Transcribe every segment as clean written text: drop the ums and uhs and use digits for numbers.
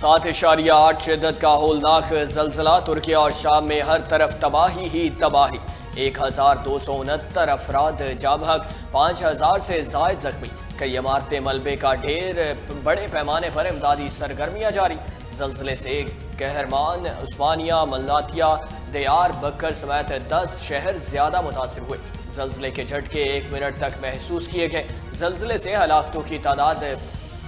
7.8 शिद्दत का होलनाक जलजिला। तुर्की और शाम में हर तरफ तबाही ही तबाही। 1269 अफराद जाबहक, 5000 से जायद जख्मी। कई इमारतें मलबे का ढेर। बड़े पैमाने पर इमदादी सरगर्मियां जारी। जलजिले से कहरमान, उस्मानिया, मलनातिया, दयार बकर समेत 10 शहर ज्यादा मुतासिर हुए। जलजिले के झटके 1 मिनट तक महसूस किए गए। जलजिले से हलाकतों की तादाद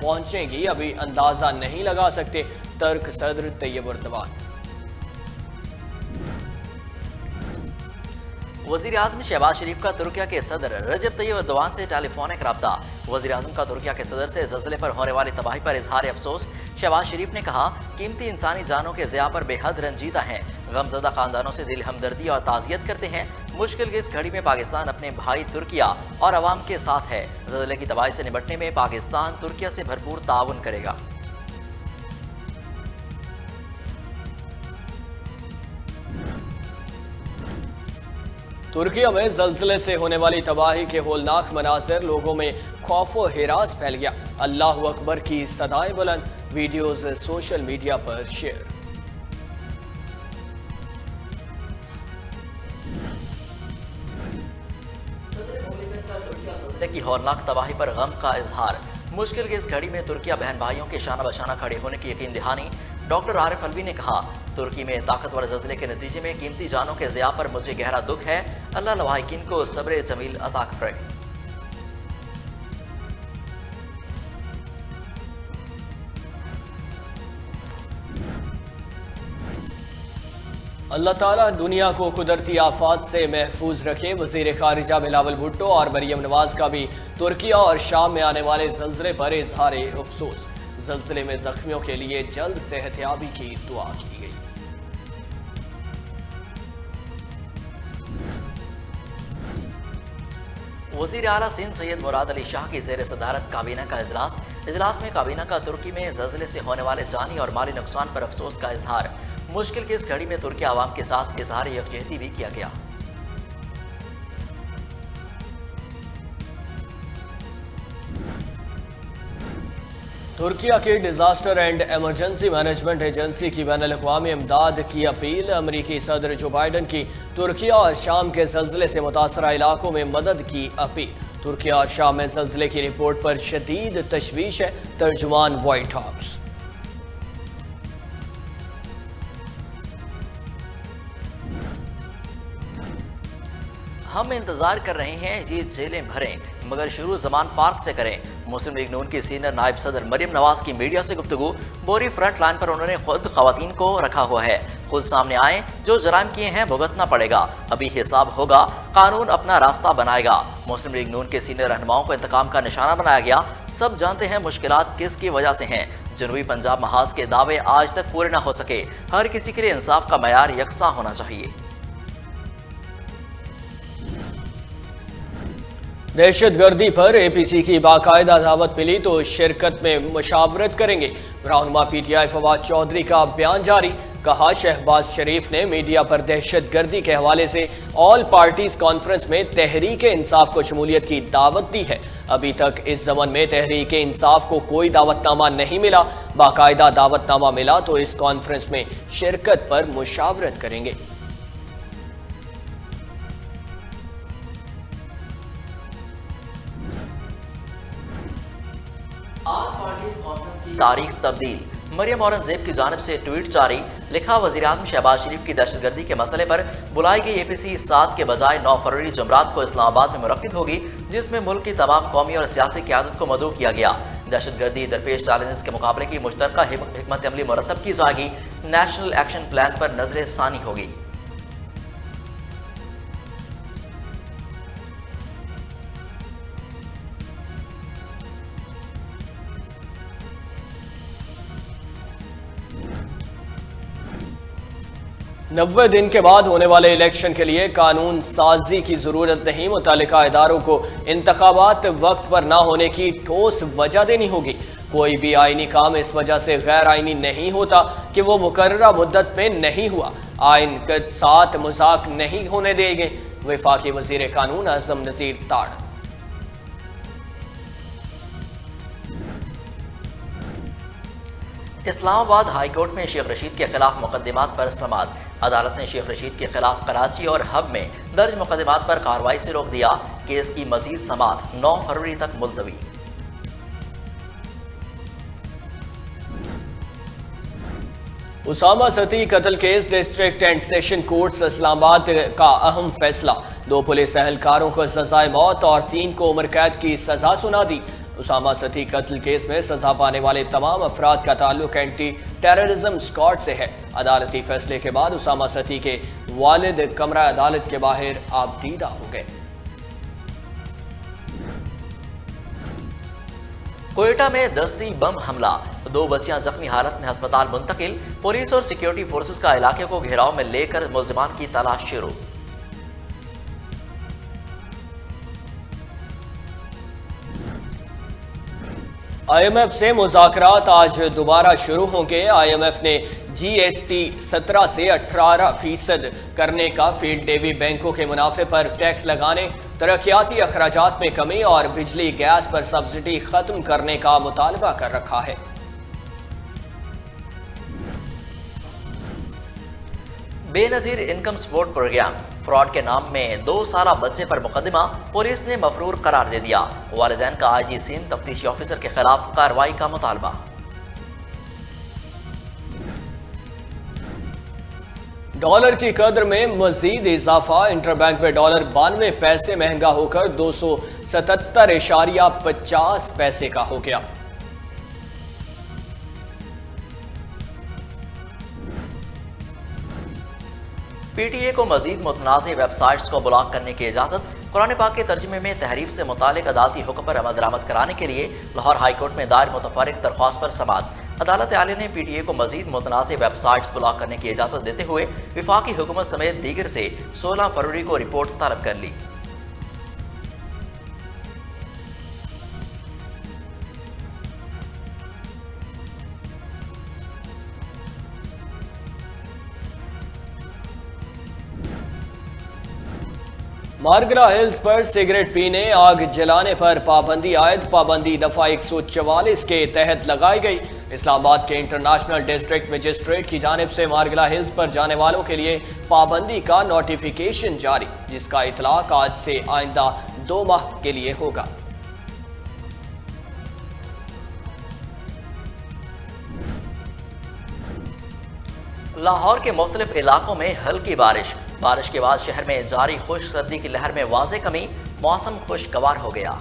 पहुंचेगी अभी अंदाजा नहीं लगा सकते। तर्क सदर तैयब एर्दोगान। वज़ीर आज़म शहबाज शरीफ का तुर्किया के सदर रजब तैयब एर्दोगान से टेलीफोनिक रब्ता। वज़ीर आज़म का तुर्किया के सदर से ज़लज़ले पर होने वाली तबाही पर इजहार अफसोस। शहबाज शरीफ ने कहा, कीमती इंसानी जानों के ज़िया पर बेहद रंजीदा हैं। गमज़दा खानदानों से दिल हमदर्दी और ताज़ियत करते हैं। मुश्किल की इस घड़ी में पाकिस्तान अपने भाई तुर्किया और अवाम के साथ है। ज़लज़ले की तबाही से निपटने में पाकिस्तान तुर्किया से भरपूर ताउन करेगा। तुर्किया में जलजिले से होने वाली तबाही के होलनाक मनाज़िर। लोगों में खौफ व हिरास फैल गया। अल्लाहु अकबर की सदाएं बुलंद। वीडियोज सोशल मीडिया पर शेयर। की होलनाक तबाही पर गम का इजहार। मुश्किल की इस घड़ी में तुर्किया बहन भाइयों के शाना बशाना खड़े होने की यकीन दहानी। डॉक्टर आरिफ अलवी ने कहा, तुर्की में ताकतवर ज़लज़ले के नतीजे में कीमती जानों के ज़िया पर मुझे गहरा दुख है। अल्लाह लवाहिकीन को सब्र जमील अता करे। अल्लाह ताला दुनिया को कुदरती आफात से महफूज रखे। वज़ीर खारिजा बिलावल भुट्टो और मरियम नवाज का भी तुर्किया और शाम में आने वाले जलजिले पर इजहार अफसोस। जलजिले में जख्मियों के लिए जल्द सेहतयाबी की दुआ की गई। वज़ीर आला सिंध सैयद मुराद अली शाह की ज़ेर सदारत काबीना का इजलास में काबीना का तुर्की में जलजिले से होने वाले जानी और माली नुकसान पर अफसोस का इजहार। मुश्किल की इस घड़ी में तुर्की आवाम के साथ इजहार यकजहती भी किया गया। तुर्किया की disaster and emergency management agency की बैनुल-अक़वामी इमदाद की अपील। अमरीकी सदर जो बाइडन की तुर्किया और शाम के जलजिले से मुतासरा इलाकों में मदद की अपील। तुर्किया और शाम में जलजिले की रिपोर्ट पर शदीद तशवीश है। तर्जुमान व्हाइट हाउस। हम इंतजार कर रहे हैं ये जेलें भरें, मगर शुरू जमान पार्क से करें। मुस्लिम लीग नून की सीनियर नायब सदर मरियम नवाज की मीडिया से गुफ्तगू। बोरी फ्रंट लाइन पर उन्होंने खुद खवातीन को रखा हुआ है। खुद सामने आए, जो जराइम किए हैं भुगतना पड़ेगा। अभी हिसाब होगा, कानून अपना रास्ता बनाएगा। मुस्लिम लीग नून के सीनियर रहनुमाओं को इंतकाम का निशाना बनाया गया। सब जानते हैं मुश्किलात किसकी वजह से हैं। जनूबी पंजाब महाज के दावे आज तक पूरे न हो सके। हर किसी के लिए इंसाफ का मयार यकसा होना चाहिए। दहशत गर्दी पर APC की बाकायदा दावत मिली तो शिरकत में मुशावरत करेंगे। रहनुमा PTI फवाद चौधरी का बयान जारी। कहा, शहबाज शरीफ ने मीडिया पर दहशत गर्दी के हवाले से ऑल पार्टीज कॉन्फ्रेंस में तहरीक इंसाफ को शमूलियत की दावत दी है। अभी तक इस ज़मन में तहरीक इंसाफ को कोई दावतनामा नहीं मिला। बाकायदा दावतनामा मिला तो इस कॉन्फ्रेंस में शिरकत पर मुशावरत करेंगे। तारीख तब्दील। मरियम औरंगजेब की जानिब से ट्वीट जारी। लिखा, वज़ीर आज़म शहबाज शरीफ की दहशतगर्दी के मसले पर बुलाई गई APC 7 के बजाय 9 फरवरी जुमरात को इस्लामाबाद में मुनक्किद होगी, जिसमें मुल्क की तमाम कौमी और सियासी क़यादत को मदऊ किया गया। दहशतगर्दी दरपेश चैलेंजेस के मुकाबले की मुश्तरका हिकमत अमली मुरतब की जाएगी। नेशनल एक्शन प्लान पर नजर सानी होगी। नब्बे दिन के बाद होने वाले इलेक्शन के लिए कानून साजी की जरूरत नहीं। मुतालिका इदारों को इंतखाबात वक्त पर ना होने की ठोस वजह देनी होगी। कोई भी आईनी काम इस वजह से गैर आईनी नहीं होता कि वो मुकर्ररा मुद्दत में नहीं हुआ। आइन के साथ मजाक नहीं होने देंगे। वफाकी वजीर कानून आजम नजीर ताड़। इस्लामाबाद हाई कोर्ट में शेख रशीद के खिलाफ मुकदमात पर समाअत। अदालत ने शेख रशीद के खिलाफ कराची और हब में दर्ज मुकदमात पर कार्रवाई से रोक दिया। केस की मजीद समाअत 9 फरवरी तक मुलतवी। उसामा सती कत्ल case district and session courts Islamabad का अहम फैसला। 2 पुलिस एहलकारों को सजाए मौत और 3 को उम्र कैद की सजा सुना दी। उसामा सती कत्ल केस में सजा पाने वाले तमाम अफराद का ताल्लुक एंटी टेररिज्म स्क्वाड से है। अदालती फैसले के बाद उसामा सती के वालिद कमरा अदालत के बाहर आबदीदा हो गए। कोयटा में दस्ती बम हमला, 2 बच्चियां जख्मी हालत में अस्पताल मुंतकिल। पुलिस और सिक्योरिटी फोर्सेस का इलाके को घेराव में लेकर मुलजमान की तलाश शुरू। IMF से मुज़ाकरात आज दोबारा शुरू होंगे। IMF ने GST 17 से 18% करने का फील्ड डेवी बैंकों के मुनाफे पर टैक्स लगाने, तरक्याती अखराजात में कमी और बिजली गैस पर सब्सिडी खत्म करने का मुतालबा कर रखा है। Benazir income support programme fraud के नाम में 2 साला बच्चे पर मुकदमा, पुलिस ने मफरूर करार दे दिया। वालिदैन का IG सिंध तफ्तीशी ऑफिसर के खिलाफ कार्रवाई का मुतालबा। डॉलर की कदर में मजीद इजाफा, इंटरबैंक में डॉलर 92 पैसे महंगा होकर 277.50 पैसे का हो गया। PTA को मजीद मुतनाज़ वेबसाइट्स को ब्लॉक करने की इजाज़त। कुरान पाक के तर्जुमे में तहरीफ से मुतालिक अदालती हुक्म पर अमल दरामद कराने के लिए लाहौर हाई कोर्ट में दायर मुतफर्रिक दरख्वास्त पर समाअत। अदालत आलिया ने PTA को मजीद मुतनाज़ वेबसाइट्स ब्लॉक करने की इजाज़त देते हुए विफाकी हुकूमत समेत दीगर से 16 फरवरी को रिपोर्ट तलब कर ली। मारगला हिल्स पर सिगरेट पीने, आग जलाने पर पाबंदी आयद। पाबंदी दफा 144 के तहत लगाई गई। इस्लामाबाद के इंटरनेशनल डिस्ट्रिक्ट मजिस्ट्रेट की जानिब से मारगला हिल्स पर जाने वालों के लिए पाबंदी का नोटिफिकेशन जारी, जिसका इतलाक आज से आइंदा 2 माह के लिए होगा। लाहौर के मुख्तलिफ इलाकों में हल्की बारिश के बाद शहर में जारी खुश्क सर्दी की लहर में वाज़े कमी, मौसम खुशगवार हो गया।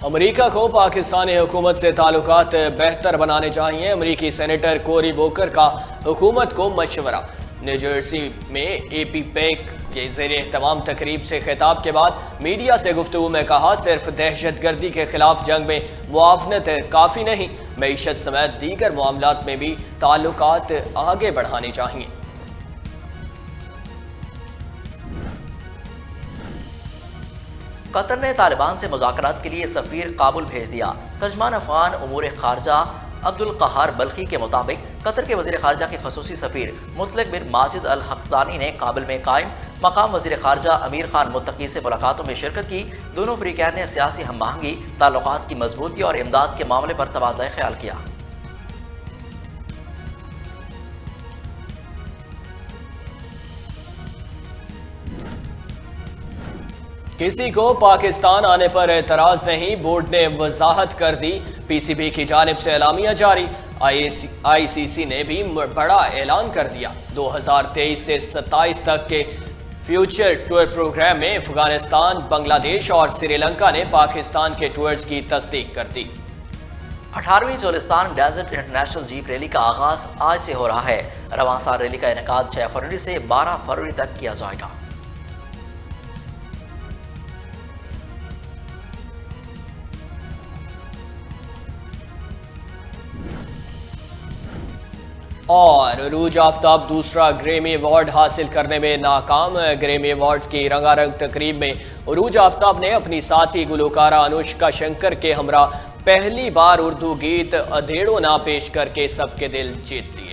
अमरीका को पाकिस्तानी हुकूमत से ताल्लुकात बेहतर बनाने चाहिए। अमरीकी सेनेटर कोरी बोकर का हुकूमत को मशवरा। न्यूजर्सी में APEC के ज़ेरे एहतमाम तकरीब से खिताब के बाद मीडिया से गुफ्तगू में कहा, सिर्फ दहशतगर्दी के खिलाफ जंग में मुआवनत काफ़ी नहीं, मईशत समेत दीगर मामलात में भी ताल्लुकात आगे बढ़ाने चाहिए। कतर ने तालिबान से मुज़ाकरात के लिए सफ़ीर काबुल भेज दिया। तर्जमान अफ़गान उमूर ख़ारजा अब्दुल क़हार बल्खी के मुताबिक कतर के वज़ीर ख़ारजा के ख़ुसूसी सफ़ीर मुतलक बिन माजिद अल हक़दानी ने काबुल में कायम मकाम वज़ीर ख़ारजा अमीर खान मुत्तकी से मुलाकातों में शिरकत की। दोनों फ़रीक़ैन ने सियासी हम आहंगी, ताल्लुकात की मजबूती और इमदाद के मामले पर तबादला ख्याल किया। किसी को पाकिस्तान आने पर एतराज़ नहीं, बोर्ड ने वजाहत कर दी। PCB की जानिब से एलामिया जारी। ICC ने भी बड़ा ऐलान कर दिया। 2023 से 27 तक के फ्यूचर टूर प्रोग्राम में अफगानिस्तान, बांग्लादेश और श्रीलंका ने पाकिस्तान के टूर्स की तस्दीक कर दी। 18वीं Cholistan desert international jeep rally का आगाज आज से हो रहा है। रवां साल रैली का इनेकाद 6 फरवरी से 12 फरवरी तक किया जाएगा। और अरूज आफ्ताब दूसरा ग्रेमी अवार्ड हासिल करने में नाकाम। ग्रेमी अवार्ड्स की रंगारंग तकरीब में अरूज आफ्ताब ने अपनी साथी गुलकारा अनुष्का शंकर के हमरा पहली बार उर्दू गीत अधेड़ो ना पेश करके सबके दिल जीत दिए।